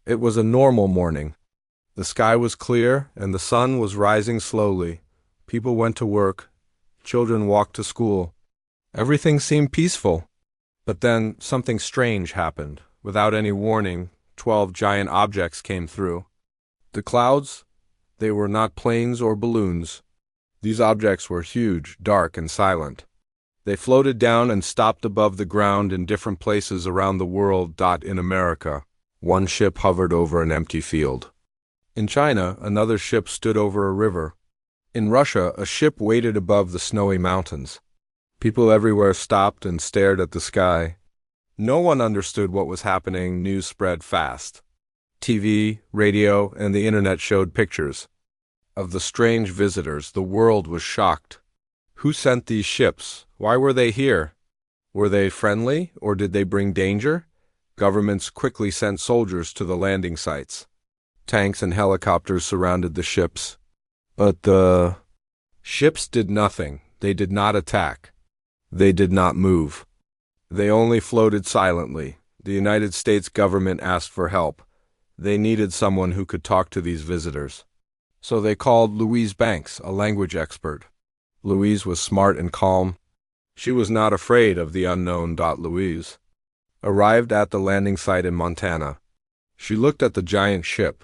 It was a normal morning. The sky was clear and the sun was rising slowly. People went to work. Children walked to school. Everything seemed peaceful. But then something strange happened. Without any warning, 12 giant objects came through. The clouds, they were not planes or balloons. These objects were huge, dark, and silent. They floated down and stopped above the ground in different places around the world. In America, one ship hovered over an empty field. In China, another ship stood over a river. In Russia, a ship waited above the snowy mountains. People everywhere stopped and stared at the sky. No one understood what was happening. News spread fast. TV, radio, and the internet showed pictures of the strange visitors. The world was shocked. Who sent these ships? Why were they here? Were they friendly, or did they bring danger? Governments quickly sent soldiers to the landing sites. Tanks and helicopters surrounded the ships. But the ships did nothing. They did not attack. They did not move. They only floated silently. The United States government asked for help. They needed someone who could talk to these visitors. So they called Louise Banks, a language expert. Louise was smart and calm. She was not afraid of the unknown. Louise arrived at the landing site in Montana. She looked at the giant ship.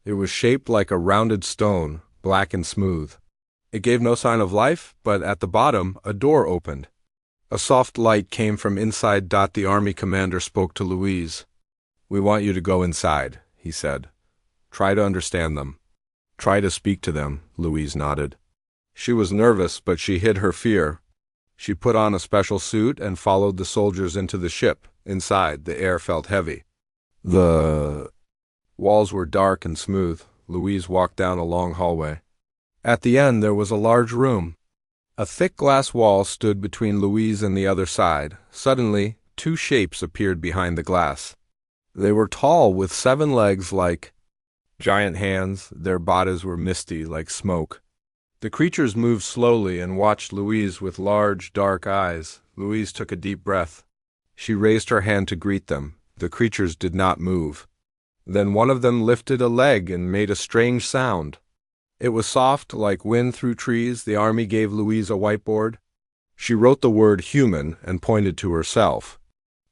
It was shaped like a rounded stone, black and smooth. It gave no sign of life, but at the bottom, a door opened. A soft light came from inside. The army commander spoke to Louise. "We want you to go inside," he said. "Try to understand them. Try to speak to them." Louise nodded. She was nervous, but she hid her fear. She put on a special suit and followed the soldiers into the ship. Inside, the air felt heavy. The walls were dark and smooth. Louise walked down a long hallway. At the end, there was a large room. A thick glass wall stood between Louise and the other side. Suddenly, 2 shapes appeared behind the glass. They were tall, with 7 legs like giant hands. Their bodies were misty like smoke. The creatures moved slowly and watched Louise with large, dark eyes. Louise took a deep breath. She raised her hand to greet them. The creatures did not move. Then one of them lifted a leg and made a strange sound. It was soft, like wind through trees. The army gave Louise a whiteboard. She wrote the word human and pointed to herself.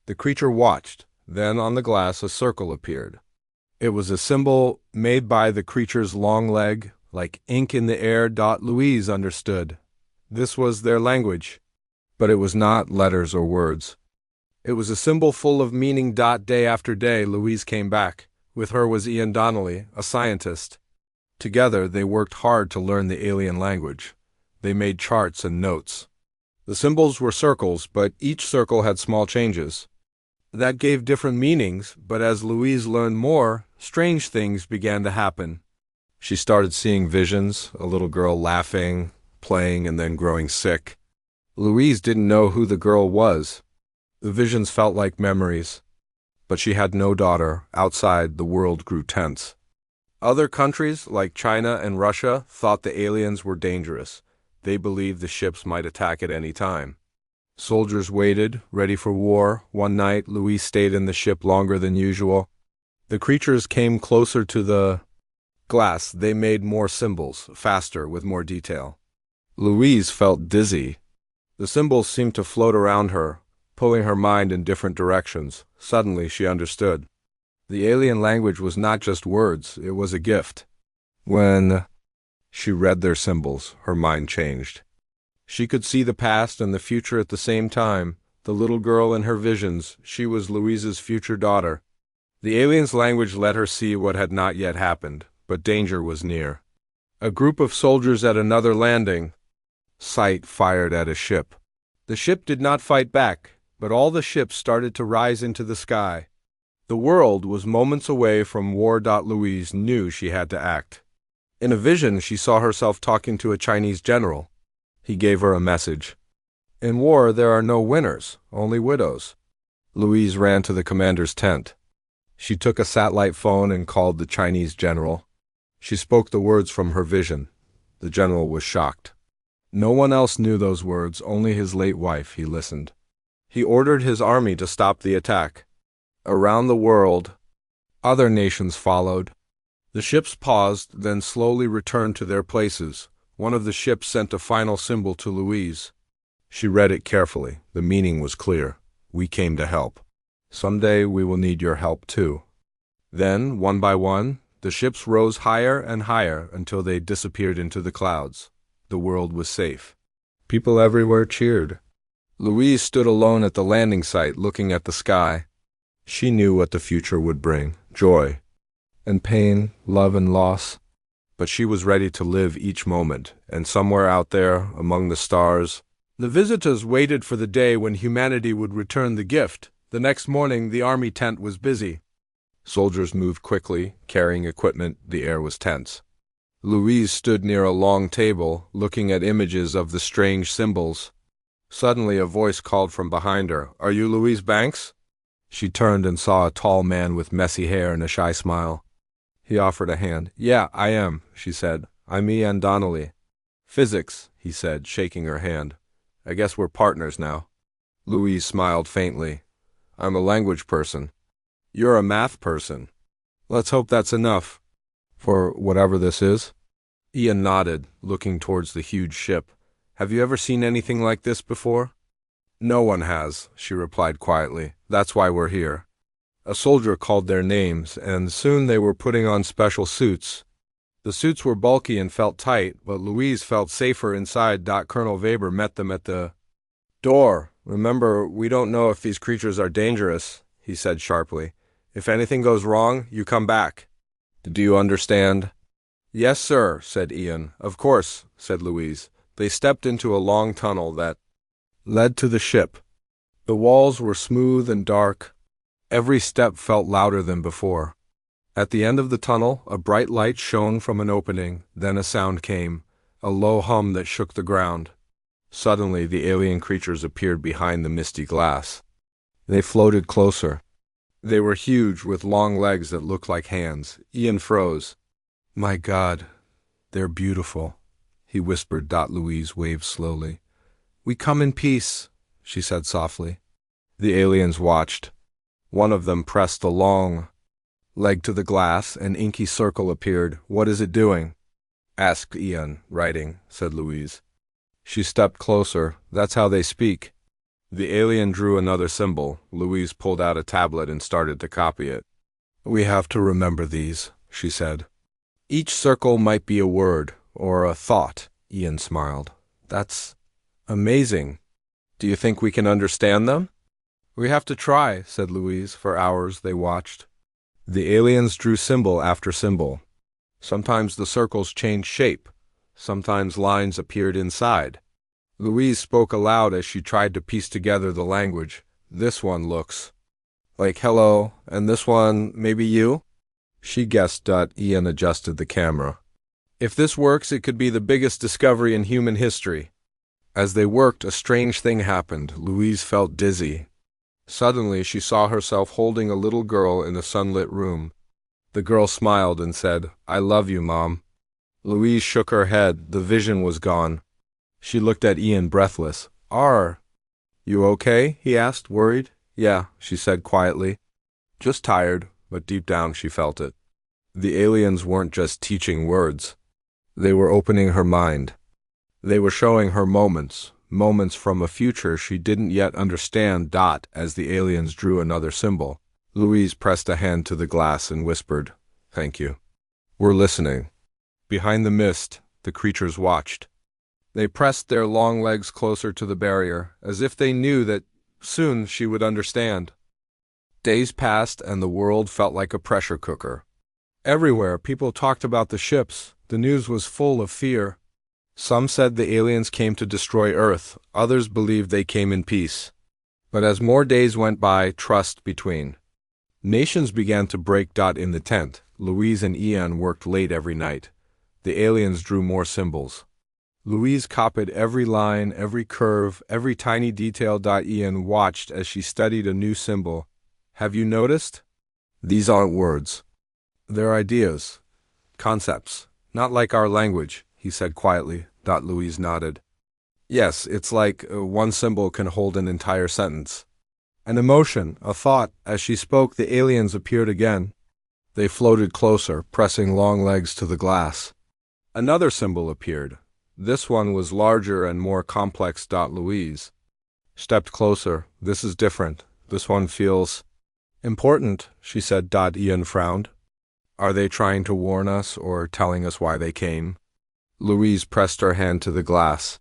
The creature watched. Then on the glass a circle appeared. It was a symbol made by the creature's long leg, like ink in the air. Louise understood. This was their language. But it was not letters or words. It was a symbol full of meaning. Day after day, Louise came back. With her was Ian Donnelly, a scientist. Together, they worked hard to learn the alien language. They made charts and notes. The symbols were circles, but each circle had small changes. That gave different meanings, but as Louise learned more, strange things began to happen. She started seeing visions, a little girl laughing, playing, and then growing sick. Louise didn't know who the girl was. The visions felt like memories. But she had no daughter. Outside, the world grew tense. Other countries, like China and Russia, thought the aliens were dangerous. They believed the ships might attack at any time. Soldiers waited, ready for war. One night, Louise stayed in the ship longer than usual. The creatures came closer to the glass. They made more symbols, faster, with more detail. Louise felt dizzy. The symbols seemed to float around her, pulling her mind in different directions. Suddenly, she understood. The alien language was not just words, it was a gift. When she read their symbols, her mind changed. She could see the past and the future at the same time. The little girl in her visions, she was Louise's future daughter. The alien's language let her see what had not yet happened, but danger was near. A group of soldiers at another landing site fired at a ship. The ship did not fight back, but all the ships started to rise into the sky. The world was moments away from war. Louise knew she had to act. In a vision, she saw herself talking to a Chinese general. He gave her a message. In war, there are no winners, only widows. Louise ran to the commander's tent. She took a satellite phone and called the Chinese general. She spoke the words from her vision. The general was shocked. No one else knew those words, only his late wife. He listened. He ordered his army to stop the attack. Around the world, Other nations followed. The ships paused, then slowly returned to their places. One of the ships sent a final symbol to Louise. She read it carefully. The meaning was clear. We came to help. Someday we will need your help too. Then, one by one, the ships rose higher and higher until they disappeared into the clouds. The world was safe. People everywhere cheered. Louise stood alone at the landing site looking at the sky. She knew what the future would bring: joy and pain, love and loss. But she was ready to live each moment, and somewhere out there, among the stars, the visitors waited for the day when humanity would return the gift. The next morning, the army tent was busy. Soldiers moved quickly, carrying equipment. The air was tense. Louise stood near a long table, looking at images of the strange symbols. Suddenly, a voice called from behind her, "Are you Louise Banks?" She turned and saw a tall man with messy hair and a shy smile. He offered a hand. "Yeah, I am," she said. "I'm Ian Donnelly." "Physics," he said, shaking her hand. "I guess we're partners now." Louise smiled faintly. "I'm a language person." "You're a math person." "Let's hope that's enough for whatever this is." Ian nodded, looking towards the huge ship. "Have you ever seen anything like this before?" "No one has," she replied quietly. "That's why we're here." A soldier called their names, and soon they were putting on special suits. The suits were bulky and felt tight, but Louise felt safer inside. Colonel Weber met them at the door. "Remember, we don't know if these creatures are dangerous," he said sharply. "If anything goes wrong, you come back. Do you understand?" "Yes, sir," said Ian. "Of course," said Louise. They stepped into a long tunnel that led to the ship. The walls were smooth and dark. Every step felt louder than before. At the end of the tunnel, a bright light shone from an opening. Then a sound came, a low hum that shook the ground. Suddenly, the alien creatures appeared behind the misty glass. They floated closer. They were huge, with long legs that looked like hands. Ian froze. "My God, they're beautiful," he whispered. Louise waved slowly. "We come in peace," she said softly. The aliens watched. One of them pressed a long leg to the glass. An inky circle appeared. "What is it doing?" asked Ian. "Writing," said Louise. She stepped closer. "That's how they speak." The alien drew another symbol. Louise pulled out a tablet and started to copy it. "We have to remember these," she said. "Each circle might be a word or a thought." Ian smiled. "That's amazing. Do you think we can understand them?" "We have to try," said Louise. For hours they watched. The aliens drew symbol after symbol. Sometimes the circles changed shape. Sometimes lines appeared inside. Louise spoke aloud as she tried to piece together the language. "This one looks like hello, and this one maybe you?" She guessed. Ian adjusted the camera. "If this works, it could be the biggest discovery in human history." As they worked, a strange thing happened. Louise felt dizzy. Suddenly, she saw herself holding a little girl in a sunlit room. The girl smiled and said, "I love you, Mom." Louise shook her head. The vision was gone. She looked at Ian, breathless. "Are you okay?" he asked, worried. "Yeah," she said quietly. "Just tired," but deep down she felt it. The aliens weren't just teaching words. They were opening her mind. They were showing her moments from a future she didn't yet understand. As the aliens drew another symbol, Louise pressed a hand to the glass and whispered, "Thank you. We're listening." Behind the mist, the creatures watched. They pressed their long legs closer to the barrier, as if they knew that soon she would understand. Days passed, and the world felt like a pressure cooker. Everywhere, people talked about the ships. The news was full of fear. Some said the aliens came to destroy Earth. Others believed they came in peace. But as more days went by, trust between nations began to break. In the tent, Louise and Ian worked late every night. The aliens drew more symbols. Louise copied every line, every curve, every tiny detail. Ian watched as she studied a new symbol. "Have you noticed? These aren't words. They're ideas, concepts, not like our language," he said quietly. Louise nodded. "Yes, it's like one symbol can hold an entire sentence. An emotion, a thought." As she spoke, the aliens appeared again. They floated closer, pressing long legs to the glass. Another symbol appeared. This one was larger and more complex. Louise stepped closer. This is different. This one feels important, she said. Ian frowned. Are they trying to warn us or telling us why they came? Louise pressed her hand to the glass.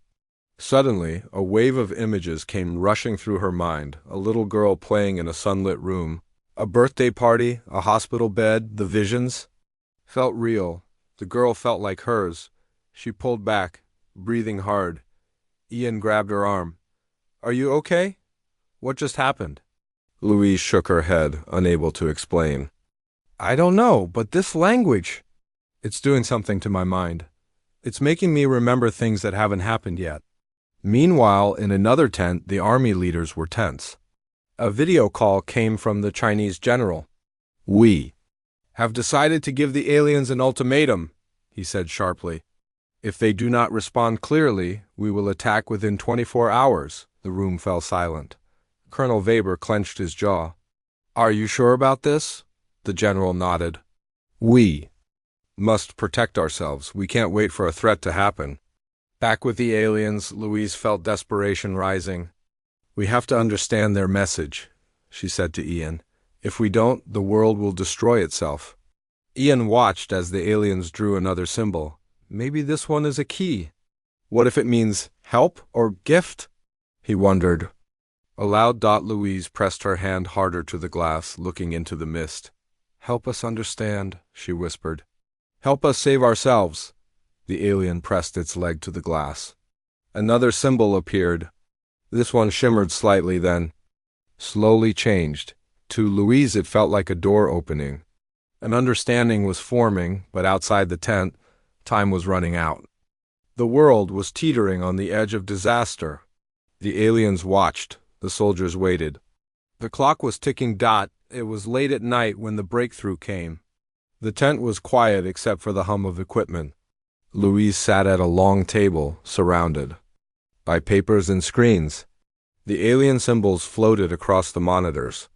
Suddenly, a wave of images came rushing through her mind. A little girl playing in a sunlit room. A birthday party, a hospital bed, the visions felt real. The girl felt like hers. She pulled back, breathing hard. Ian grabbed her arm. Are you okay? What just happened? Louise shook her head, unable to explain. I don't know, but this language, it's doing something to my mind. It's making me remember things that haven't happened yet. Meanwhile, in another tent, the army leaders were tense. A video call came from the Chinese general. We have decided to give the aliens an ultimatum, he said sharply. If they do not respond clearly, we will attack within 24 hours. The room fell silent. Colonel Weber clenched his jaw. Are you sure about this? The general nodded. We must protect ourselves. We can't wait for a threat to happen. Back with the aliens, Louise felt desperation rising. We have to understand their message, she said to Ian. If we don't, the world will destroy itself. Ian watched as the aliens drew another symbol. Maybe this one is a key. What if it means help or gift? He wondered. Aloud, Louise pressed her hand harder to the glass, looking into the mist. Help us understand, she whispered. Help us save ourselves. The alien pressed its leg to the glass. Another symbol appeared. This one shimmered slightly, then slowly changed. To Louise, it felt like a door opening. An understanding was forming, but outside the tent, time was running out. The world was teetering on the edge of disaster. The aliens watched. The soldiers waited. The clock was ticking. It was late at night when the breakthrough came. The tent was quiet except for the hum of equipment. Louise sat at a long table, surrounded by papers and screens. The alien symbols floated across the monitors.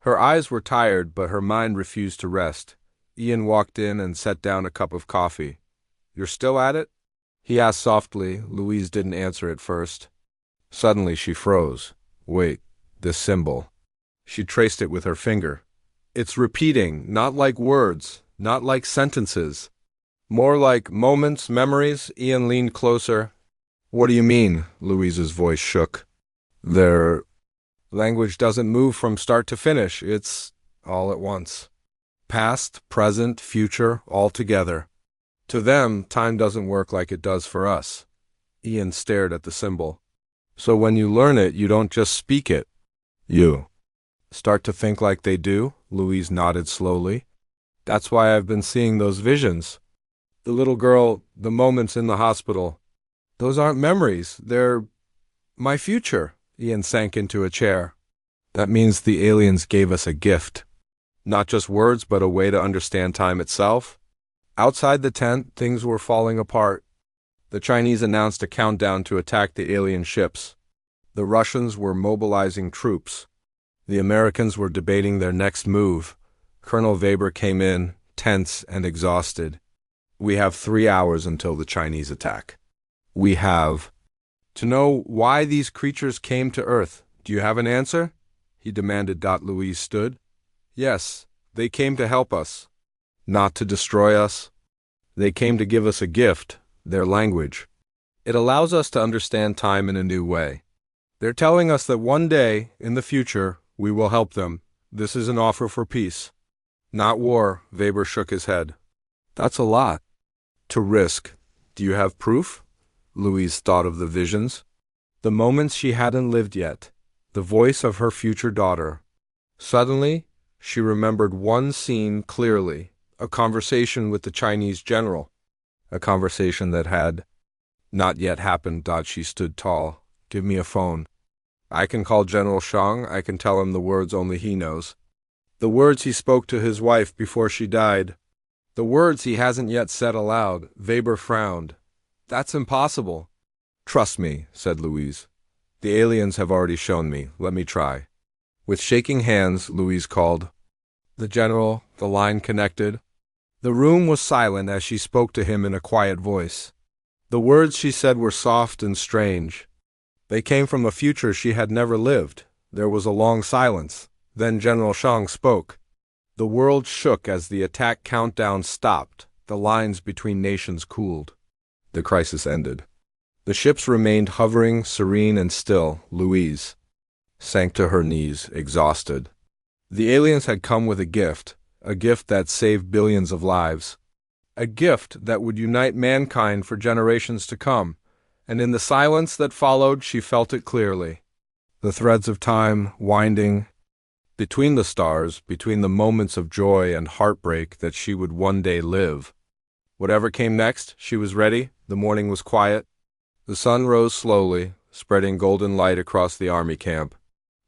Her eyes were tired, but her mind refused to rest. Ian walked in and set down a cup of coffee. You're still at it? He asked softly. Louise didn't answer at first. Suddenly she froze. Wait, this symbol. She traced it with her finger. It's repeating, not like words, not like sentences. More like moments, memories. Ian leaned closer. What do you mean? Louise's voice shook. Their language doesn't move from start to finish. It's all at once. Past, present, future, all together. To them, time doesn't work like it does for us. Ian stared at the symbol. So when you learn it, you don't just speak it. You start to think like they do? Louise nodded slowly. That's why I've been seeing those visions. The little girl, the moments in the hospital. Those aren't memories. They're my future. Ian sank into a chair. That means the aliens gave us a gift. Not just words, but a way to understand time itself. Outside the tent, things were falling apart. The Chinese announced a countdown to attack the alien ships. The Russians were mobilizing troops. The Americans were debating their next move. Colonel Weber came in, tense and exhausted. We have 3 hours until the Chinese attack. We have to know why these creatures came to Earth. Do you have an answer? He demanded. Louise stood. Yes, they came to help us. Not to destroy us. They came to give us a gift, their language. It allows us to understand time in a new way. They're telling us that one day, in the future, we will help them. This is an offer for peace. Not war. Weber shook his head. That's a lot to risk. Do you have proof? Louise thought of the visions. The moments she hadn't lived yet. The voice of her future daughter. Suddenly, she remembered one scene clearly. A conversation with the Chinese general. A conversation that had not yet happened. She stood tall. Give me a phone. I can call General Shang. I can tell him the words only he knows. The words he spoke to his wife before she died. The words he hasn't yet said aloud. Weber frowned. That's impossible. Trust me, said Louise. The aliens have already shown me. Let me try. With shaking hands, Louise called. The general, the line connected. The room was silent as she spoke to him in a quiet voice. The words she said were soft and strange. They came from a future she had never lived. There was a long silence. Then General Shang spoke. The world shook as the attack countdown stopped. The lines between nations cooled. The crisis ended. The ships remained hovering, serene and still. Louise sank to her knees, exhausted. The aliens had come with a gift that saved billions of lives. A gift that would unite mankind for generations to come. And in the silence that followed, she felt it clearly. The threads of time winding between the stars, between the moments of joy and heartbreak that she would one day live. Whatever came next, she was ready. The morning was quiet. The sun rose slowly, spreading golden light across the army camp.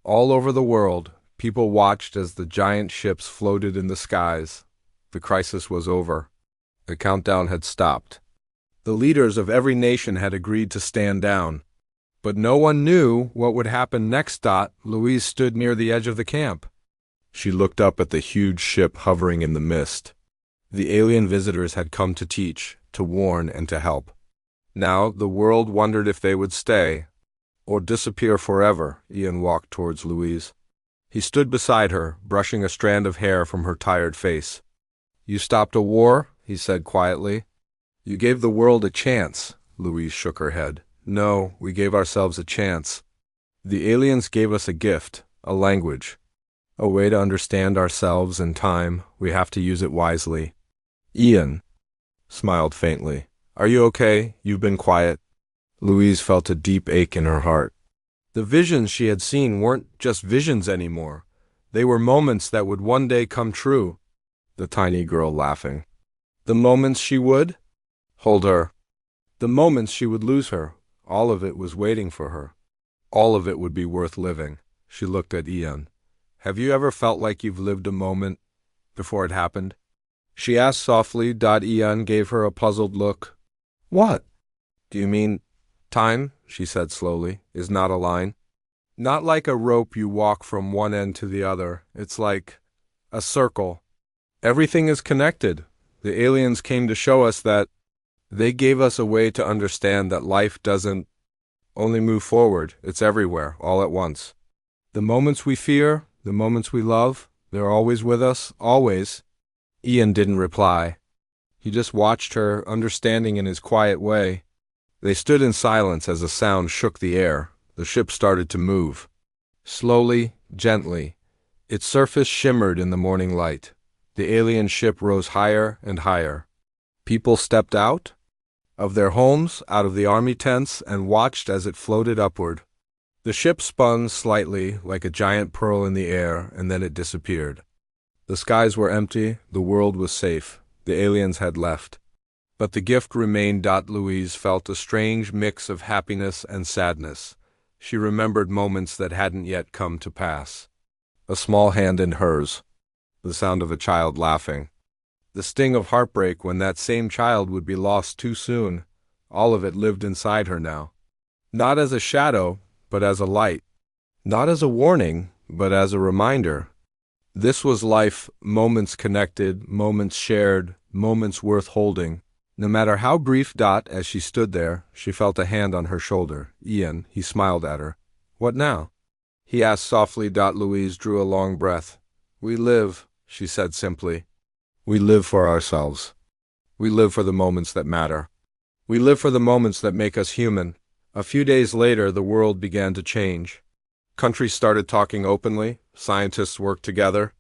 All over the world, people watched as the giant ships floated in the skies. The crisis was over. The countdown had stopped. The leaders of every nation had agreed to stand down. But no one knew what would happen next. Louise stood near the edge of the camp. She looked up at the huge ship hovering in the mist. The alien visitors had come to teach, to warn, and to help. Now the world wondered if they would stay or disappear forever. Ian walked towards Louise. He stood beside her, brushing a strand of hair from her tired face. "You stopped a war," he said quietly. "You gave the world a chance." Louise shook her head. "No, we gave ourselves a chance. The aliens gave us a gift, a language, a way to understand ourselves and time. We have to use it wisely." Ian smiled faintly. "Are you okay? You've been quiet." Louise felt a deep ache in her heart. The visions she had seen weren't just visions anymore. They were moments that would one day come true. The tiny girl laughing. The moments she would hold her. The moments she would lose her. All of it was waiting for her. All of it would be worth living. She looked at Ian. "Have you ever felt like you've lived a moment before it happened?" She asked softly. Ian gave her a puzzled look. "What?" "Do you mean time?" she said slowly. "Is not a line. Not like a rope you walk from one end to the other. It's like a circle. Everything is connected. The aliens came to show us that. They gave us a way to understand that life doesn't only move forward. It's everywhere, all at once. The moments we fear, the moments we love, they're always with us, always." Ian didn't reply. He just watched her, understanding in his quiet way. They stood in silence as a sound shook the air. The ship started to move. Slowly, gently. Its surface shimmered in the morning light. The alien ship rose higher and higher. People stepped out of their homes, out of the army tents, and watched as it floated upward. The ship spun slightly, like a giant pearl in the air, and then it disappeared. The skies were empty. The world was safe. The aliens had left. But the gift remained. Louise felt a strange mix of happiness and sadness. She remembered moments that hadn't yet come to pass. A small hand in hers. The sound of a child laughing. The sting of heartbreak when that same child would be lost too soon. All of it lived inside her now. Not as a shadow, but as a light. Not as a warning, but as a reminder. This was life, moments connected, moments shared, moments worth holding. No matter how brief. As she stood there, she felt a hand on her shoulder. Ian, he smiled at her. "What now?" he asked softly. Louise drew a long breath. "We live," she said simply. "We live for ourselves. We live for the moments that matter. We live for the moments that make us human." A few days later, the world began to change. Countries started talking openly. Scientists worked together.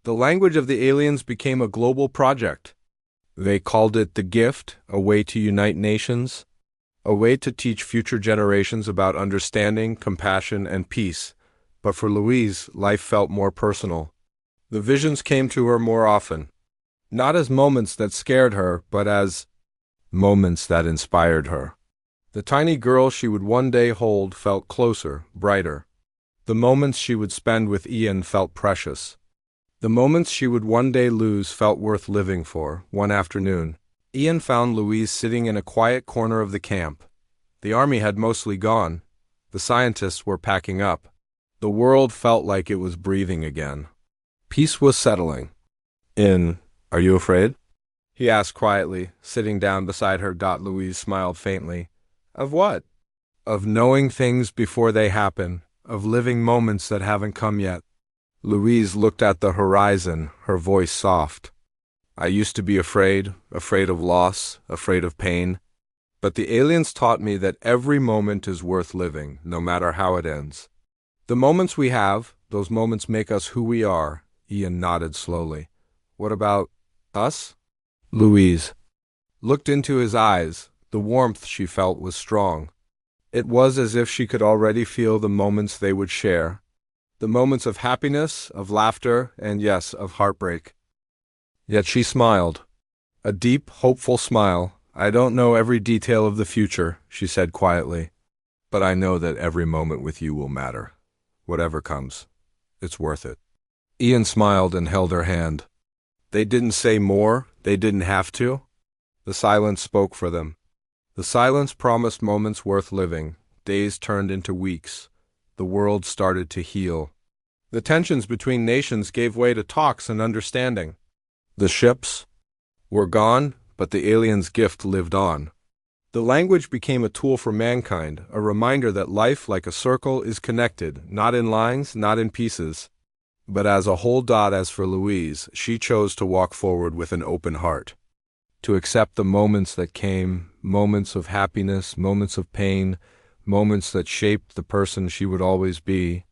The language of the aliens became a global project. They called it the gift, a way to unite nations, a way to teach future generations about understanding, compassion, and peace. But for Louise, life felt more personal. The visions came to her more often, not as moments that scared her, but as moments that inspired her. The tiny girl she would one day hold felt closer, brighter. The moments she would spend with Ian felt precious. The moments she would one day lose felt worth living for. One afternoon, Ian found Louise sitting in a quiet corner of the camp. The army had mostly gone. The scientists were packing up. The world felt like it was breathing again. Peace was settling. Are you afraid? He asked quietly, sitting down beside her. Louise smiled faintly. Of what? Of knowing things before they happen, of living moments that haven't come yet. Louise looked at the horizon, her voice soft. I used to be afraid of loss, afraid of pain. But the aliens taught me that every moment is worth living, no matter how it ends. The moments we have, those moments make us who we are. Ian nodded slowly. What about us? Louise looked into his eyes. The warmth she felt was strong. It was as if she could already feel the moments they would share. The moments of happiness, of laughter, and yes, of heartbreak. Yet she smiled. A deep, hopeful smile. I don't know every detail of the future, she said quietly. But I know that every moment with you will matter. Whatever comes, it's worth it. Ian smiled and held her hand. They didn't say more, they didn't have to. The silence spoke for them. The silence promised moments worth living. Days turned into weeks. The world started to heal. The tensions between nations gave way to talks and understanding. The ships were gone, but the aliens' gift lived on. The language became a tool for mankind, a reminder that life, like a circle, is connected, not in lines, not in pieces, but as a whole dot. As for Louise, she chose to walk forward with an open heart, to accept the moments that came, moments of happiness, moments of pain, moments that shaped the person she would always be,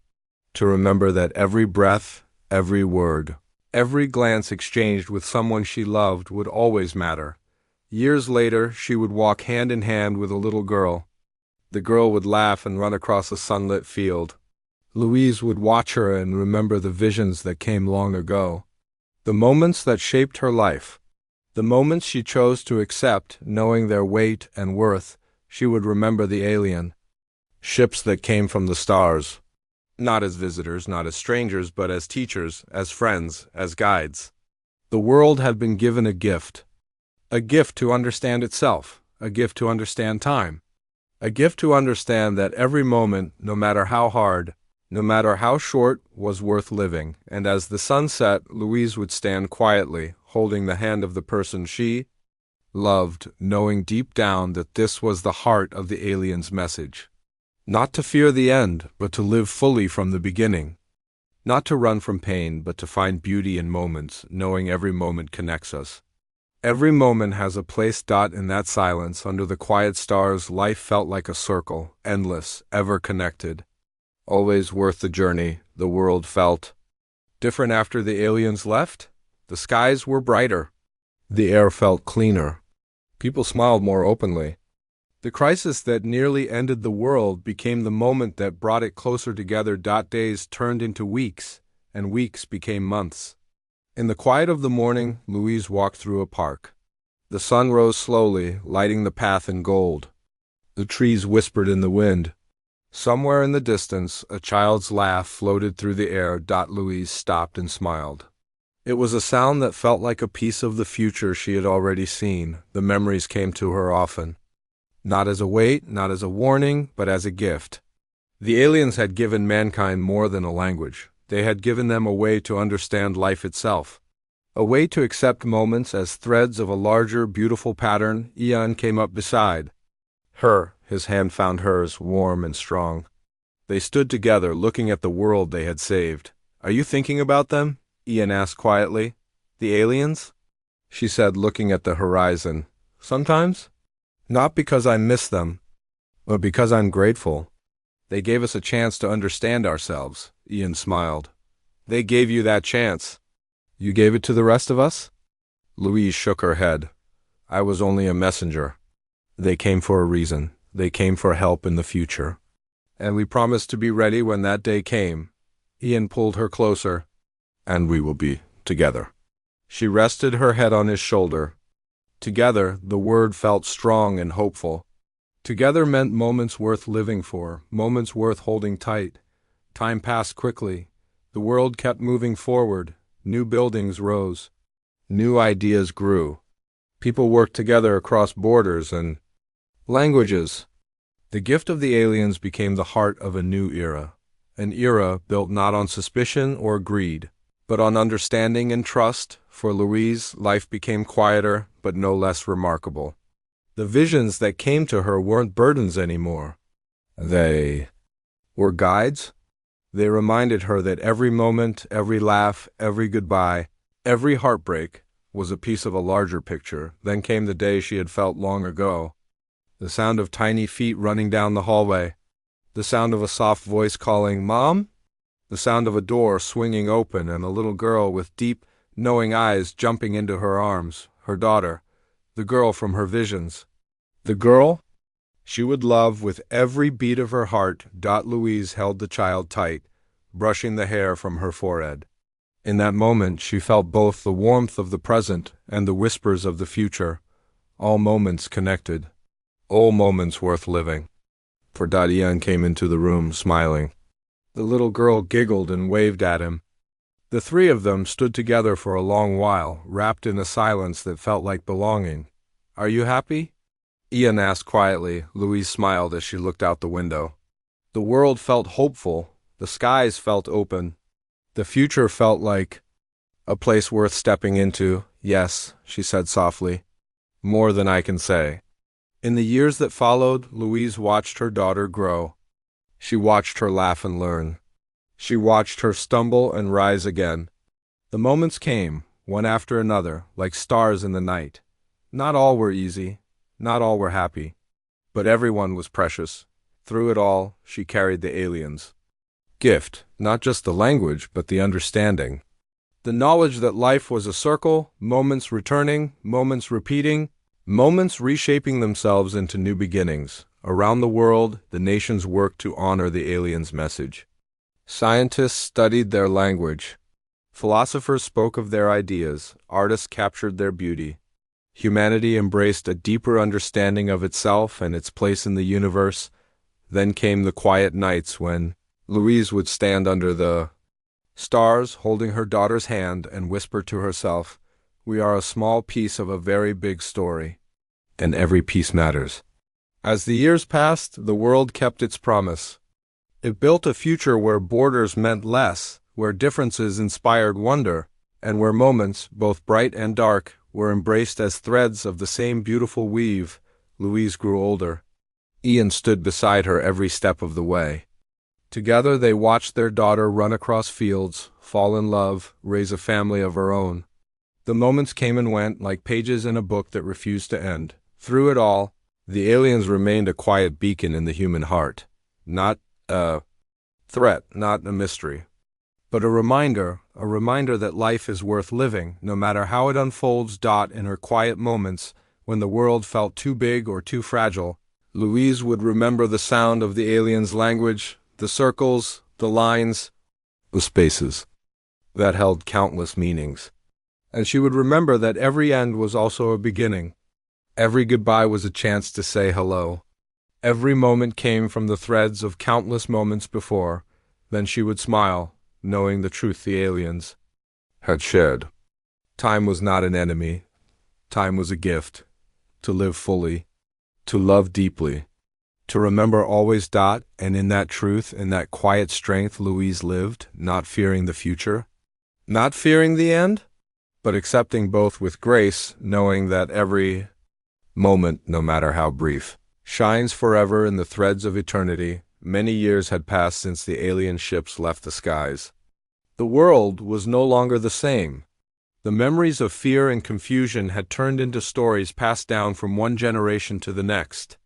to remember that every breath, every word, every glance exchanged with someone she loved would always matter. Years later, she would walk hand in hand with a little girl. The girl would laugh and run across a sunlit field. Louise would watch her and remember the visions that came long ago, the moments that shaped her life, the moments she chose to accept, knowing their weight and worth. She would remember the alien ships that came from the stars, not as visitors, not as strangers, but as teachers, as friends, as guides. The world had been given a gift to understand itself, a gift to understand time, a gift to understand that every moment, no matter how hard, no matter how short, was worth living. And as the sun set, Louise would stand quietly, holding the hand of the person she loved, knowing deep down that this was the heart of the alien's message. Not to fear the end, but to live fully from the beginning. Not to run from pain, but to find beauty in moments, knowing every moment connects us. Every moment has a place. In that silence, under the quiet stars, life felt like a circle, endless, ever connected. Always worth the journey. The world felt different after the aliens left. The skies were brighter. The air felt cleaner. People smiled more openly. The crisis that nearly ended the world became the moment that brought it closer together. Days turned into weeks, and weeks became months. In the quiet of the morning, Louise walked through a park. The sun rose slowly, lighting the path in gold. The trees whispered in the wind. Somewhere in the distance, a child's laugh floated through the air. Louise stopped and smiled. It was a sound that felt like a piece of the future she had already seen. The memories came to her often. Not as a weight, not as a warning, but as a gift. The aliens had given mankind more than a language. They had given them a way to understand life itself. A way to accept moments as threads of a larger, beautiful pattern. Ian came up beside her. His hand found hers, warm and strong. They stood together, looking at the world they had saved. Are you thinking about them? Ian asked quietly. The aliens? She said, looking at the horizon. Sometimes? Not because I miss them, but because I'm grateful. They gave us a chance to understand ourselves. Ian smiled. They gave you that chance. You gave it to the rest of us? Louise shook her head. I was only a messenger. They came for a reason. They came for help in the future. And we promised to be ready when that day came. Ian pulled her closer. And we will be together. She rested her head on his shoulder. Together, the word felt strong and hopeful. Together meant moments worth living for, moments worth holding tight. Time passed quickly. The world kept moving forward. New buildings rose. New ideas grew. People worked together across borders and languages. The gift of the aliens became the heart of a new era. An era built not on suspicion or greed, But on understanding and trust, for Louise, life became quieter but no less remarkable. The visions that came to her weren't burdens anymore. They were guides. They reminded her that every moment, every laugh, every goodbye, every heartbreak was a piece of a larger picture. Then came the day she had felt long ago. The sound of tiny feet running down the hallway. The sound of a soft voice calling, "Mom?" The sound of a door swinging open and a little girl with deep, knowing eyes jumping into her arms, her daughter, the girl from her visions. The girl she would love with every beat of her heart. Louise held the child tight, brushing the hair from her forehead. In that moment she felt both the warmth of the present and the whispers of the future, all moments connected, all moments worth living. For Ian came into the room, smiling. The little girl giggled and waved at him. The three of them stood together for a long while, wrapped in a silence that felt like belonging. "Are you happy?" Ian asked quietly. Louise smiled as she looked out the window. The world felt hopeful. The skies felt open. The future felt like a place worth stepping into. "Yes," she said softly. "More than I can say." In the years that followed, Louise watched her daughter grow. She watched her laugh and learn. She watched her stumble and rise again. The moments came, one after another, like stars in the night. Not all were easy. Not all were happy. But everyone was precious. Through it all, she carried the aliens' gift, not just the language, but the understanding. The knowledge that life was a circle, moments returning, moments repeating, moments reshaping themselves into new beginnings. Around the world, the nations worked to honor the aliens' message. Scientists studied their language. Philosophers spoke of their ideas. Artists captured their beauty. Humanity embraced a deeper understanding of itself and its place in the universe. Then came the quiet nights when Louise would stand under the stars, holding her daughter's hand, and whisper to herself, "We are a small piece of a very big story, and every piece matters." As the years passed, the world kept its promise. It built a future where borders meant less, where differences inspired wonder, and where moments, both bright and dark, were embraced as threads of the same beautiful weave. Louise grew older. Ian stood beside her every step of the way. Together they watched their daughter run across fields, fall in love, raise a family of her own. The moments came and went like pages in a book that refused to end. Through it all, the aliens remained a quiet beacon in the human heart. Not a threat, not a mystery, but a reminder that life is worth living, no matter how it unfolds. In her quiet moments, when the world felt too big or too fragile, Louise would remember the sound of the aliens' language, the circles, the lines, the spaces that held countless meanings. And she would remember that every end was also a beginning. Every goodbye was a chance to say hello. Every moment came from the threads of countless moments before. Then she would smile, knowing the truth the aliens had shared. Time was not an enemy. Time was a gift. To live fully. To love deeply. To remember always. And in that truth, in that quiet strength, Louise lived, not fearing the future, not fearing the end, but accepting both with grace, knowing that every moment, no matter how brief, shines forever in the threads of eternity. Many years had passed since the alien ships left the skies. The world was no longer the same. The memories of fear and confusion had turned into stories passed down from one generation to the next.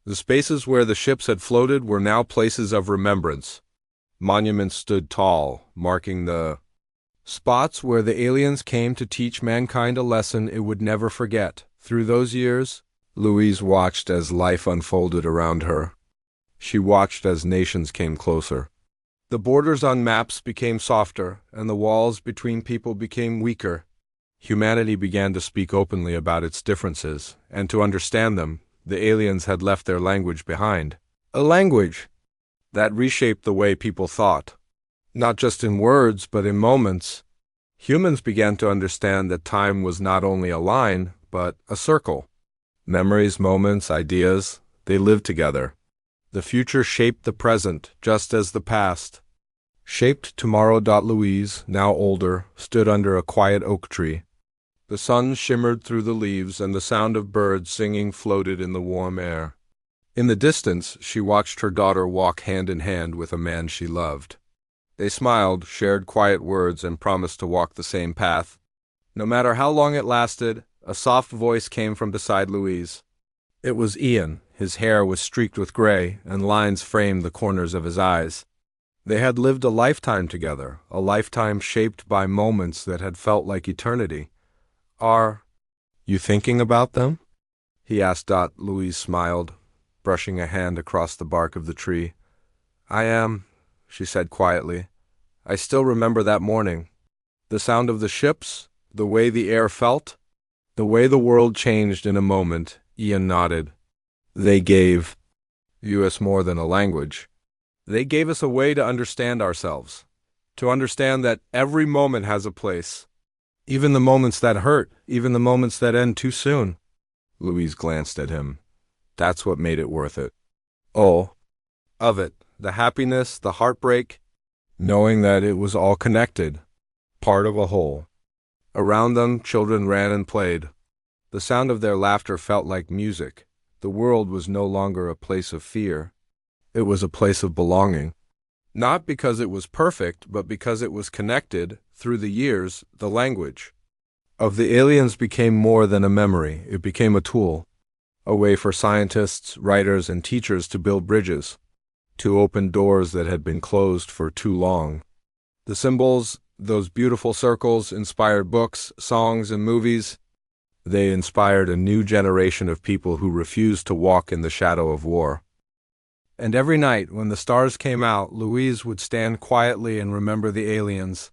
The spaces where the ships had floated were now places of remembrance. Monuments stood tall, marking the spots where the aliens came to teach mankind a lesson it would never forget. Through those years, Louise watched as life unfolded around her. She watched as nations came closer. The borders on maps became softer, and the walls between people became weaker. Humanity began to speak openly about its differences, and to understand them, the aliens had left their language behind. A language that reshaped the way people thought. Not just in words, but in moments. Humans began to understand that time was not only a line, but a circle. Memories, moments, ideas, they lived together. The future shaped the present, just as the past Shaped tomorrow. Louise, now older, stood under a quiet oak tree. The sun shimmered through the leaves, and the sound of birds singing floated in the warm air. In the distance, she watched her daughter walk hand in hand with a man she loved. They smiled, shared quiet words, and promised to walk the same path. No matter how long it lasted, a soft voice came from beside Louise. It was Ian. His hair was streaked with gray, and lines framed the corners of his eyes. They had lived a lifetime together, a lifetime shaped by moments that had felt like eternity. "Are you thinking about them?" he asked. Louise smiled, brushing a hand across the bark of the tree. "I am," she said quietly. "I still remember that morning. The sound of the ships, the way the air felt, the way the world changed in a moment." Ian nodded. "They gave us more than a language. They gave us a way to understand ourselves, to understand that every moment has a place. Even the moments that hurt, even the moments that end too soon." Louise glanced at him. "That's what made it worth it." "Oh, of it. The happiness, the heartbreak, knowing that it was all connected, part of a whole." Around them, children ran and played. The sound of their laughter felt like music. The world was no longer a place of fear. It was a place of belonging. Not because it was perfect, but because it was connected. Through the years, the language of the aliens became more than a memory. It became a tool, a way for scientists, writers, and teachers to build bridges, to open doors that had been closed for too long. The symbols, those beautiful circles, inspired books, songs, and movies. They inspired a new generation of people who refused to walk in the shadow of war. And every night, when the stars came out, Louise would stand quietly and remember the aliens,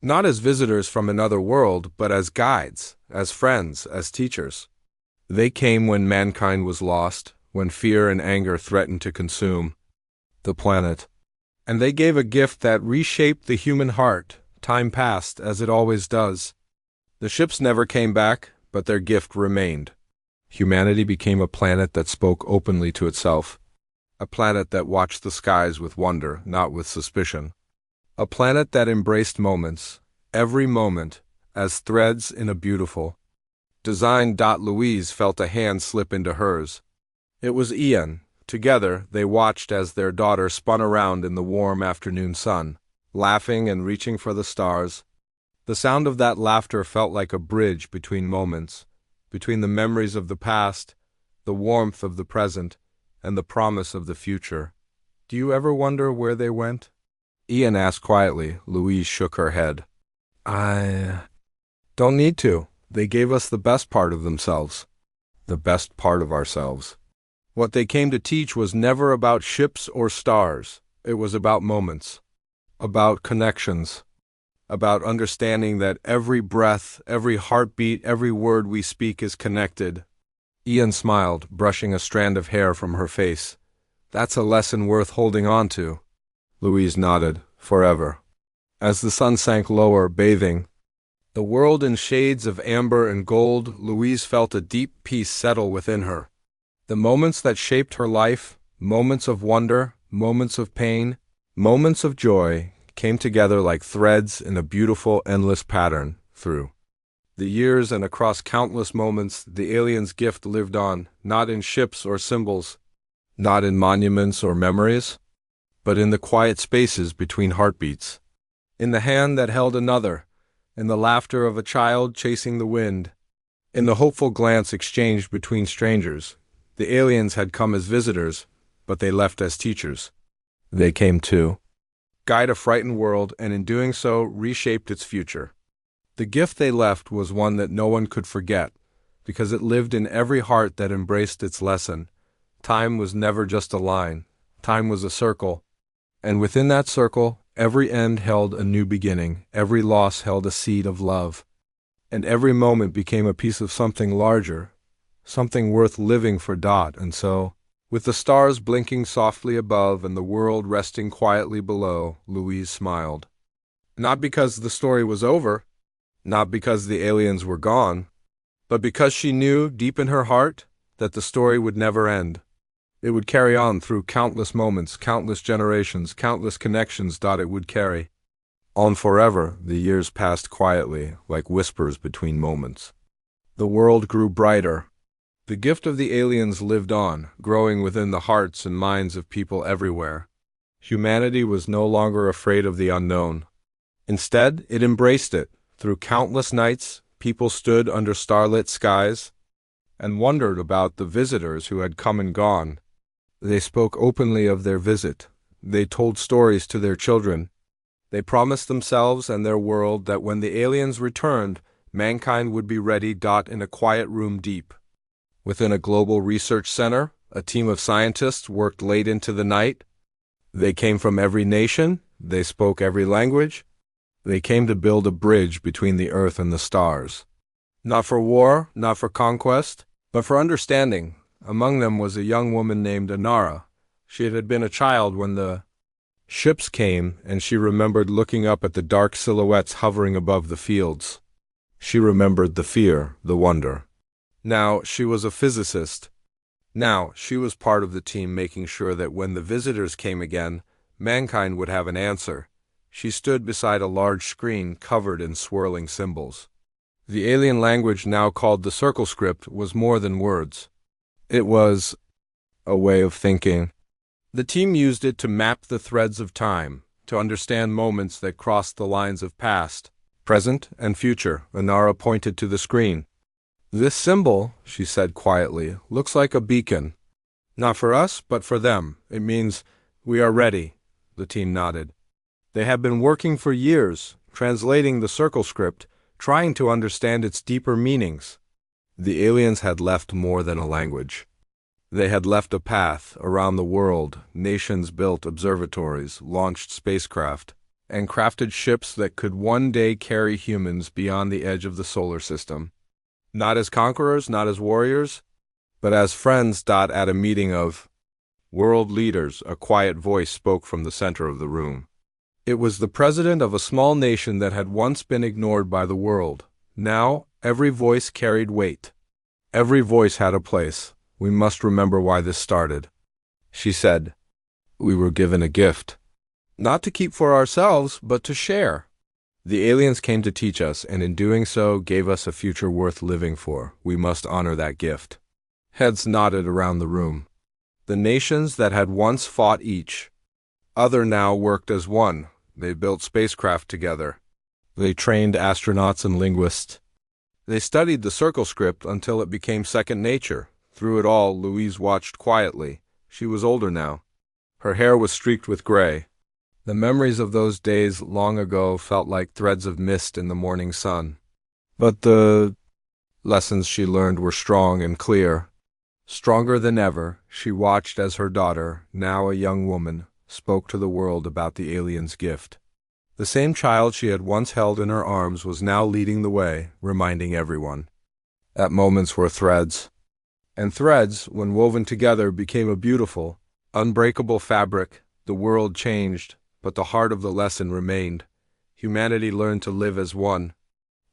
not as visitors from another world, but as guides, as friends, as teachers. They came when mankind was lost, when fear and anger threatened to consume the planet. And they gave a gift that reshaped the human heart. Time passed, as it always does. The ships never came back, but their gift remained. Humanity became a planet that spoke openly to itself. A planet that watched the skies with wonder, not with suspicion. A planet that embraced moments, every moment, as threads in a beautiful design. Louise felt a hand slip into hers. It was Ian. Together, they watched as their daughter spun around in the warm afternoon sun, laughing and reaching for the stars. The sound of that laughter felt like a bridge between moments, between the memories of the past, the warmth of the present, and the promise of the future. "Do you ever wonder where they went?" Ian asked quietly. Louise shook her head. "I don't need to. They gave us the best part of themselves, the best part of ourselves. What they came to teach was never about ships or stars. It was about moments, about connections, about understanding that every breath, every heartbeat, every word we speak is connected." Ian smiled, brushing a strand of hair from her face. "That's a lesson worth holding on to." Louise nodded. "Forever." As the sun sank lower, bathing the world in shades of amber and gold, Louise felt a deep peace settle within her. The moments that shaped her life, moments of wonder, moments of pain, moments of joy, came together like threads in a beautiful, endless pattern. Through the years and across countless moments, the aliens' gift lived on, not in ships or symbols, not in monuments or memories, but in the quiet spaces between heartbeats, in the hand that held another, in the laughter of a child chasing the wind, in the hopeful glance exchanged between strangers. The aliens had come as visitors, but they left as teachers. They came to guide a frightened world, and in doing so, reshaped its future. The gift they left was one that no one could forget, because it lived in every heart that embraced its lesson. Time was never just a line. Time was a circle. And within that circle, every end held a new beginning. Every loss held a seed of love. And every moment became a piece of something larger, something worth living for. And so, with the stars blinking softly above and the world resting quietly below, Louise smiled. Not because the story was over, not because the aliens were gone, but because she knew, deep in her heart, that the story would never end. It would carry on through countless moments, countless generations, countless connections. It would carry on forever. The years passed quietly, like whispers between moments. The world grew brighter. The gift of the aliens lived on, growing within the hearts and minds of people everywhere. Humanity was no longer afraid of the unknown. Instead, it embraced it. Through countless nights, people stood under starlit skies and wondered about the visitors who had come and gone. They spoke openly of their visit. They told stories to their children. They promised themselves and their world that when the aliens returned, mankind would be ready. In a quiet room deep within a global research center, a team of scientists worked late into the night. They came from every nation. They spoke every language. They came to build a bridge between the earth and the stars. Not for war, not for conquest, but for understanding. Among them was a young woman named Anara. She had been a child when the ships came, and she remembered looking up at the dark silhouettes hovering above the fields. She remembered the fear, the wonder. Now she was a physicist. Now she was part of the team making sure that when the visitors came again, mankind would have an answer. She stood beside a large screen covered in swirling symbols. The alien language, now called the circle script, was more than words. It was a way of thinking. The team used it to map the threads of time, to understand moments that crossed the lines of past, present, and future. Anara pointed to the screen. "This symbol," she said quietly, "looks like a beacon. Not for us, but for them. It means we are ready." The team nodded. They had been working for years, translating the circle script, trying to understand its deeper meanings. The aliens had left more than a language. They had left a path around the world. Nations built observatories, launched spacecraft, and crafted ships that could one day carry humans beyond the edge of the solar system. Not as conquerors, not as warriors, but as friends. At a meeting of world leaders, a quiet voice spoke from the center of the room. It was the president of a small nation that had once been ignored by the world. Now, every voice carried weight. Every voice had a place. "We must remember why this started," she said. "We were given a gift. Not to keep for ourselves, but to share. The aliens came to teach us, and in doing so gave us a future worth living for. We must honor that gift." Heads nodded around the room. The nations that had once fought each other now worked as one. They built spacecraft together. They trained astronauts and linguists. They studied the circle script until it became second nature. Through it all, Louise watched quietly. She was older now. Her hair was streaked with gray. The memories of those days long ago felt like threads of mist in the morning sun. But the lessons she learned were strong and clear. Stronger than ever, she watched as her daughter, now a young woman, spoke to the world about the alien's gift. The same child she had once held in her arms was now leading the way, reminding everyone. At moments were threads. And threads, when woven together, became a beautiful, unbreakable fabric. The world changed, but the heart of the lesson remained. Humanity learned to live as one,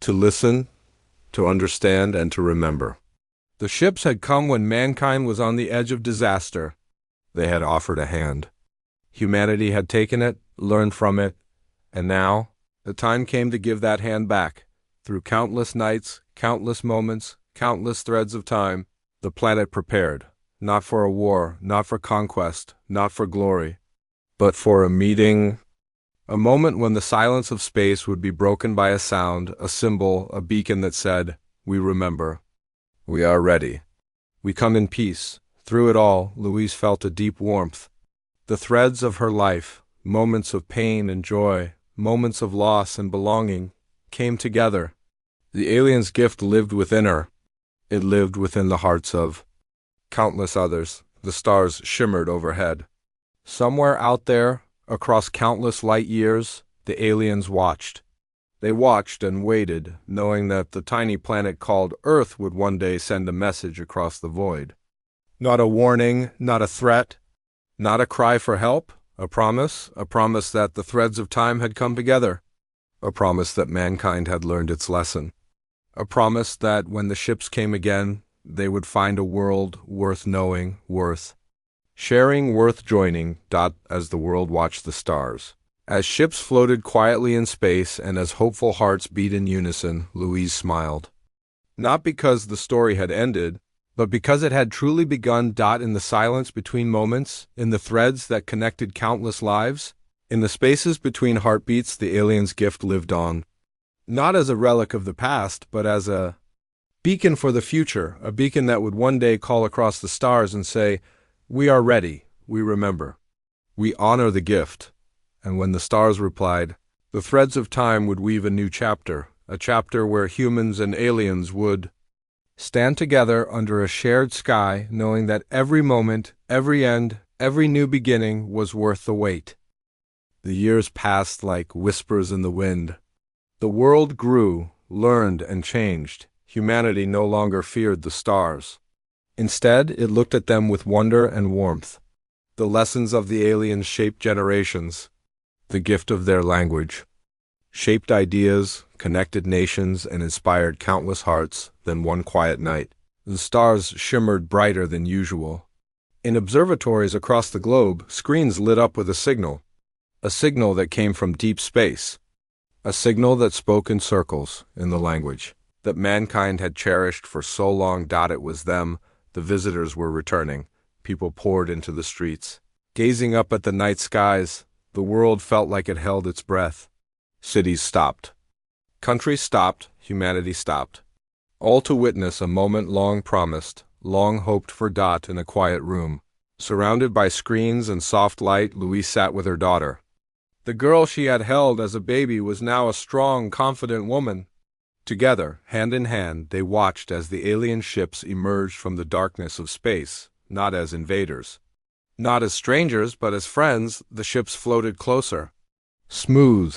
to listen, to understand, and to remember. The ships had come when mankind was on the edge of disaster. They had offered a hand. Humanity had taken it, learned from it, and now the time came to give that hand back. Through countless nights, countless moments, countless threads of time, the planet prepared, not for a war, not for conquest, not for glory, but for a meeting, a moment when the silence of space would be broken by a sound, a symbol, a beacon that said, "We remember. We are ready. We come in peace." Through it all, Louise felt a deep warmth. The threads of her life, moments of pain and joy, moments of loss and belonging, came together. The alien's gift lived within her. It lived within the hearts of countless others. The stars shimmered overhead. Somewhere out there, across countless light years, the aliens watched. They watched and waited, knowing that the tiny planet called Earth would one day send a message across the void. Not a warning, not a threat, not a cry for help, a promise that the threads of time had come together, a promise that mankind had learned its lesson, a promise that when the ships came again, they would find a world worth knowing, worth Sharing worth joining. As the world watched the stars. As ships floated quietly in space and as hopeful hearts beat in unison, Louise smiled. Not because the story had ended, but because it had truly begun. In the silence between moments, in the threads that connected countless lives, in the spaces between heartbeats, the alien's gift lived on. Not as a relic of the past, but as a beacon for the future, a beacon that would one day call across the stars and say, "We are ready, we remember, we honor the gift." And when the stars replied, the threads of time would weave a new chapter, a chapter where humans and aliens would stand together under a shared sky, knowing that every moment, every end, every new beginning was worth the wait. The years passed like whispers in the wind. The world grew, learned, and changed. Humanity no longer feared the stars. Instead, it looked at them with wonder and warmth. The lessons of the aliens shaped generations. The gift of their language shaped ideas, connected nations, and inspired countless hearts. Then one quiet night, the stars shimmered brighter than usual. In observatories across the globe, screens lit up with a signal that came from deep space, a signal that spoke in circles, in the language that mankind had cherished for so long. It was them, the visitors were returning. People poured into the streets. Gazing up at the night skies, the world felt like it held its breath. Cities stopped. Countries stopped. Humanity stopped. All to witness a moment long promised, long hoped for. In a quiet room, surrounded by screens and soft light, Louise sat with her daughter. The girl she had held as a baby was now a strong, confident woman. Together, hand in hand, they watched as the alien ships emerged from the darkness of space, not as invaders. Not as strangers, but as friends. The ships floated closer. Smooth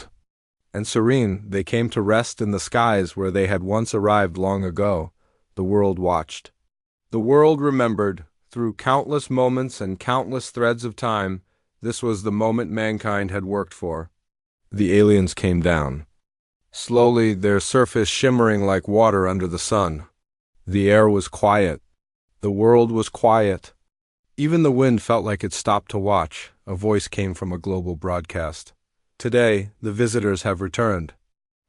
and serene, they came to rest in the skies where they had once arrived long ago. The world watched. The world remembered. Through countless moments and countless threads of time, this was the moment mankind had worked for. The aliens came down. Slowly, their surface shimmering like water under the sun. The air was quiet. The world was quiet. Even the wind felt like it stopped to watch. A voice came from a global broadcast. Today, the visitors have returned.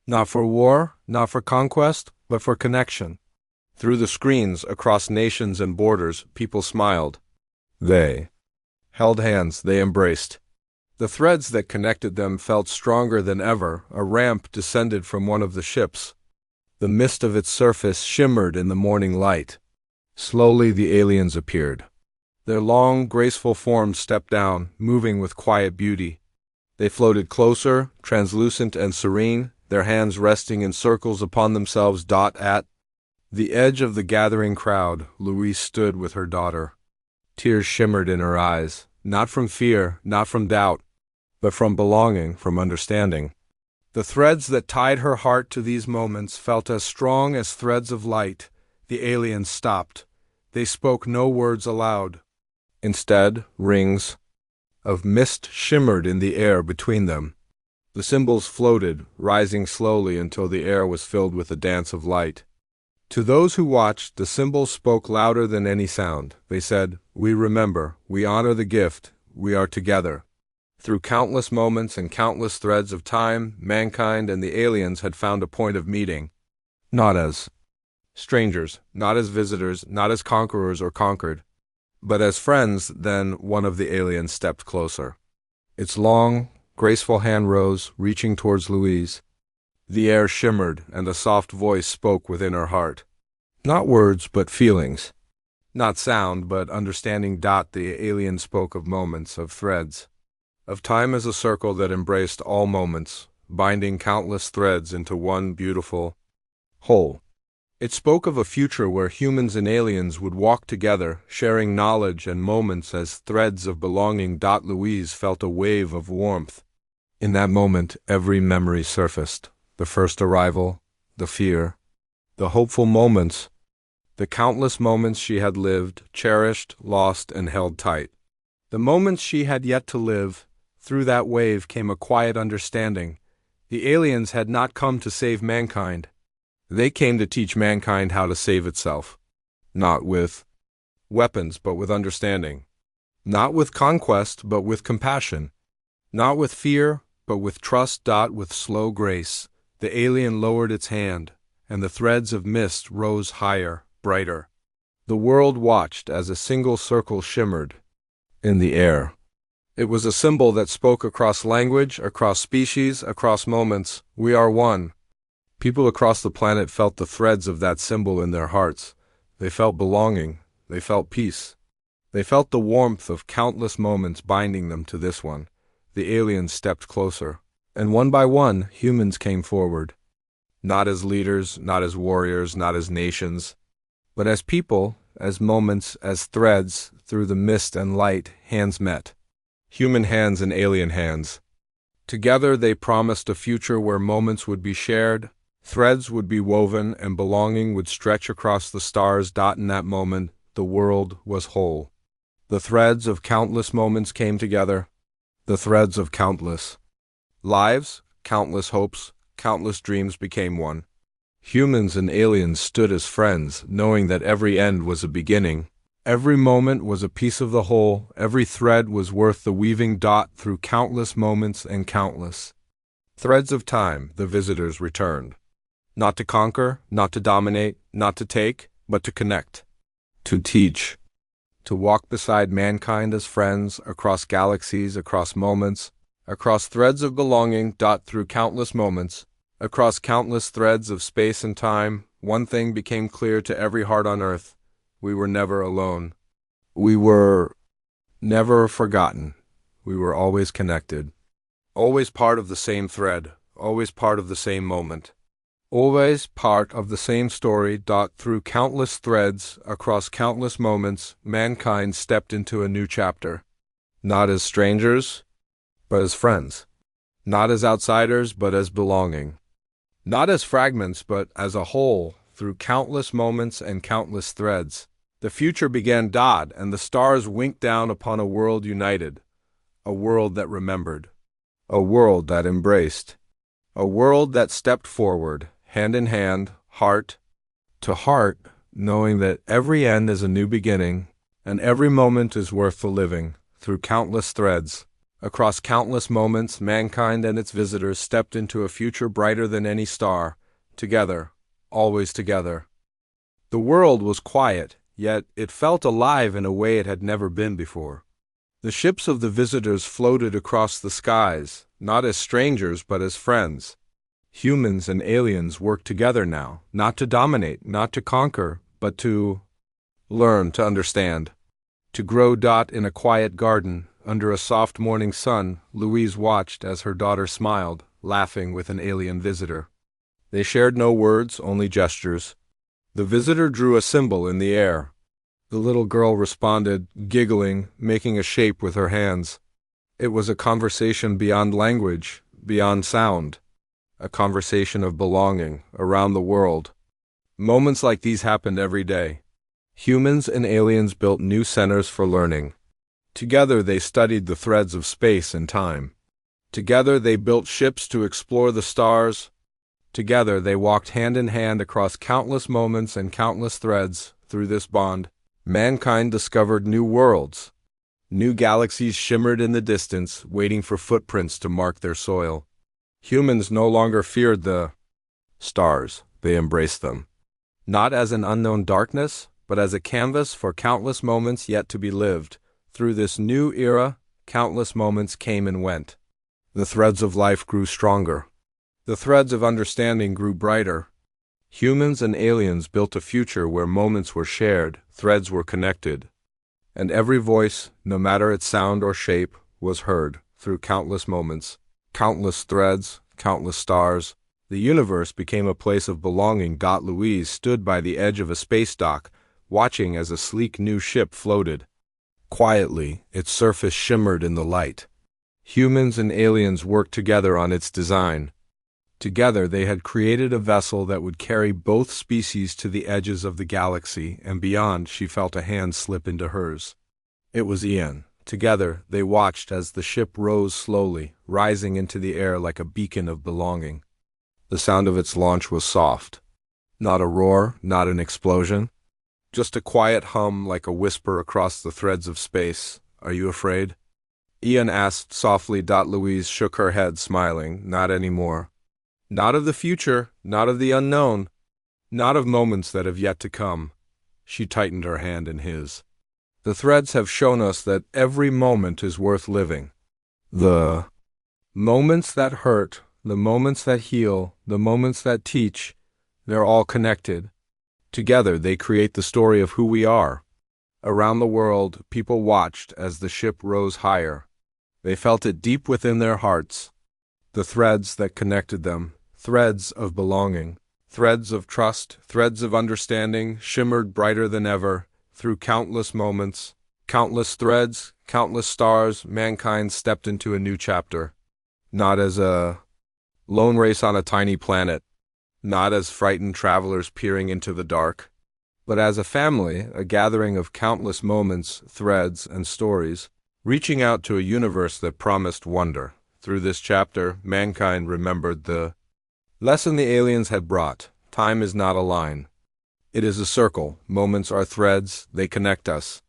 Not for war, not for conquest, but for connection. Through the screens, across nations and borders, people smiled. They held hands, they embraced. The threads that connected them felt stronger than ever. A ramp descended from one of the ships. The mist of its surface shimmered in the morning light. Slowly, the aliens appeared. Their long, graceful forms stepped down, moving with quiet beauty. They floated closer, translucent and serene, their hands resting in circles upon themselves. At the edge of the gathering crowd, Louise stood with her daughter. Tears shimmered in her eyes, not from fear, not from doubt, but from belonging, from understanding. The threads that tied her heart to these moments felt as strong as threads of light. The aliens stopped. They spoke no words aloud. Instead, rings of mist shimmered in the air between them. The symbols floated, rising slowly until the air was filled with a dance of light. To those who watched, the symbols spoke louder than any sound. They said, "We remember, we honor the gift, we are together." Through countless moments and countless threads of time, mankind and the aliens had found a point of meeting. Not as strangers, not as visitors, not as conquerors or conquered, but as friends. Then one of the aliens stepped closer. Its long, graceful hand rose, reaching towards Louise. The air shimmered, and a soft voice spoke within her heart. Not words, but feelings. Not sound, but understanding. The alien spoke of moments, of threads, of time as a circle that embraced all moments, binding countless threads into one beautiful whole. It spoke of a future where humans and aliens would walk together, sharing knowledge and moments as threads of belonging. Louise felt a wave of warmth. In that moment, every memory surfaced. The first arrival, the fear, the hopeful moments, the countless moments she had lived, cherished, lost, and held tight. The moments she had yet to live. Through that wave came a quiet understanding. The aliens had not come to save mankind. They came to teach mankind how to save itself. Not with weapons, but with understanding. Not with conquest, but with compassion. Not with fear, but with trust. With slow grace, the alien lowered its hand, and the threads of mist rose higher, brighter. The world watched as a single circle shimmered in the air. It was a symbol that spoke across language, across species, across moments. We are one. People across the planet felt the threads of that symbol in their hearts. They felt belonging. They felt peace. They felt the warmth of countless moments binding them to this one. The aliens stepped closer, and one by one, humans came forward. Not as leaders, not as warriors, not as nations, but as people, as moments, as threads. Through the mist and light, hands met. Human hands and alien hands. Together they promised a future where moments would be shared, threads would be woven, and belonging would stretch across the stars. In that moment, the world was whole. The threads of countless moments came together. The threads of countless lives, countless hopes, countless dreams became one. Humans and aliens stood as friends, knowing that every end was a beginning. Every moment was a piece of the whole. Every thread was worth the weaving. Through countless moments and countless threads of time, the visitors returned. Not to conquer, not to dominate, not to take, but to connect. To teach. To walk beside mankind as friends, across galaxies, across moments, across threads of belonging. Through countless moments, across countless threads of space and time, one thing became clear to every heart on earth. We were never alone. We were never forgotten. We were always connected. Always part of the same thread. Always part of the same moment. Always part of the same story. Through countless threads, across countless moments, mankind stepped into a new chapter. Not as strangers, but as friends. Not as outsiders, but as belonging. Not as fragments, but as a whole. Through countless moments and countless threads, the future began. And the stars winked down upon a world united. A world that remembered. A world that embraced. A world that stepped forward, hand in hand, heart to heart, knowing that every end is a new beginning, and every moment is worth the living. Through countless threads, across countless moments, mankind and its visitors stepped into a future brighter than any star, together. Always together. The world was quiet, yet it felt alive in a way it had never been before. The ships of the visitors floated across the skies, not as strangers but as friends. Humans and aliens worked together now, not to dominate, not to conquer, but to learn, to understand. To grow. In a quiet garden, under a soft morning sun, Louise watched as her daughter smiled, laughing with an alien visitor. They shared no words, only gestures. The visitor drew a symbol in the air. The little girl responded, giggling, making a shape with her hands. It was a conversation beyond language, beyond sound. A conversation of belonging, around the world. Moments like these happened every day. Humans and aliens built new centers for learning. Together they studied the threads of space and time. Together they built ships to explore the stars. Together they walked hand in hand across countless moments and countless threads. Through this bond, mankind discovered new worlds. New galaxies shimmered in the distance, waiting for footprints to mark their soil. Humans no longer feared the stars, they embraced them. Not as an unknown darkness, but as a canvas for countless moments yet to be lived. Through this new era, countless moments came and went. The threads of life grew stronger. The threads of understanding grew brighter. Humans and aliens built a future where moments were shared, threads were connected, and every voice, no matter its sound or shape, was heard. Through countless moments, countless threads, countless stars, the universe became a place of belonging. Louise stood by the edge of a space dock, watching as a sleek new ship floated. Quietly, its surface shimmered in the light. Humans and aliens worked together on its design. Together they had created a vessel that would carry both species to the edges of the galaxy and beyond. She felt a hand slip into hers. It was Ian. Together they watched as the ship rose slowly, rising into the air like a beacon of belonging. The sound of its launch was soft. Not a roar, not an explosion. Just a quiet hum like a whisper across the threads of space, Are you afraid? Ian asked softly. Louise shook her head, smiling. Not anymore. Not of the future, not of the unknown, not of moments that have yet to come. She tightened her hand in his. The threads have shown us that every moment is worth living. The moments that hurt, the moments that heal, the moments that teach, they're all connected. Together they create the story of who we are. Around the world, people watched as the ship rose higher. They felt it deep within their hearts. The threads that connected them, threads of belonging, threads of trust, threads of understanding, shimmered brighter than ever. Through countless moments, countless threads, countless stars, mankind stepped into a new chapter. Not as a lone race on a tiny planet, not as frightened travelers peering into the dark, but as a family, a gathering of countless moments, threads, and stories, reaching out to a universe that promised wonder. Through this chapter, mankind remembered the lesson the aliens had brought. Time is not a line. It is a circle. Moments are threads. They connect us.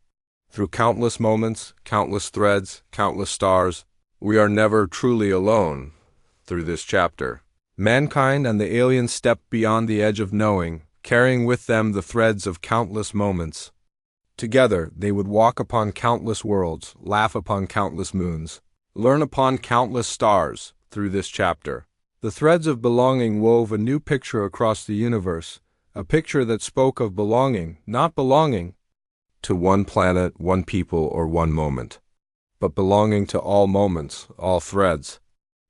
Through countless moments, countless threads, countless stars, we are never truly alone. Through this chapter, mankind and the aliens stepped beyond the edge of knowing, carrying with them the threads of countless moments. Together, they would walk upon countless worlds, laugh upon countless moons, learn upon countless stars. Through this chapter, the threads of belonging wove a new picture across the universe, a picture that spoke of belonging, not belonging to one planet, one people, or one moment, but belonging to all moments, all threads.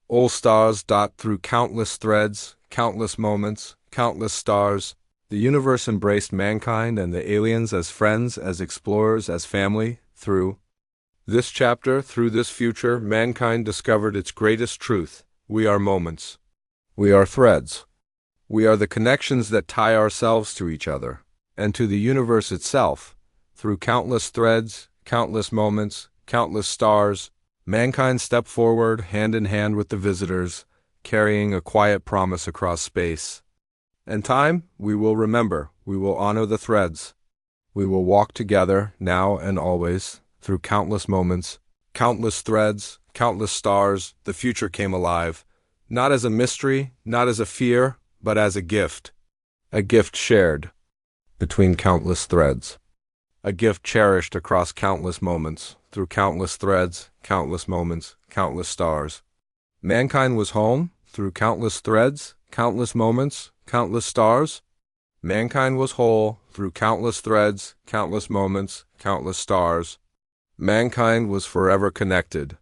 All stars dot through countless threads, countless moments, countless stars. The universe embraced mankind and the aliens as friends, as explorers, as family. Through this chapter, through this future, mankind discovered its greatest truth. We are moments. We are threads. We are the connections that tie ourselves to each other and to the universe itself. Through countless threads, countless moments, countless stars, mankind stepped forward, hand in hand with the visitors, carrying a quiet promise across space. And time, we will remember, we will honor the threads. We will walk together, now and always, through countless moments, countless threads, countless stars. The future came alive, not as a mystery, not as a fear, but as a gift shared between countless threads, a gift cherished across countless moments, through countless threads, countless moments, countless stars. Mankind was home, through countless threads, countless moments, countless stars. Mankind was whole, through countless threads, countless moments, countless stars. Mankind was forever connected.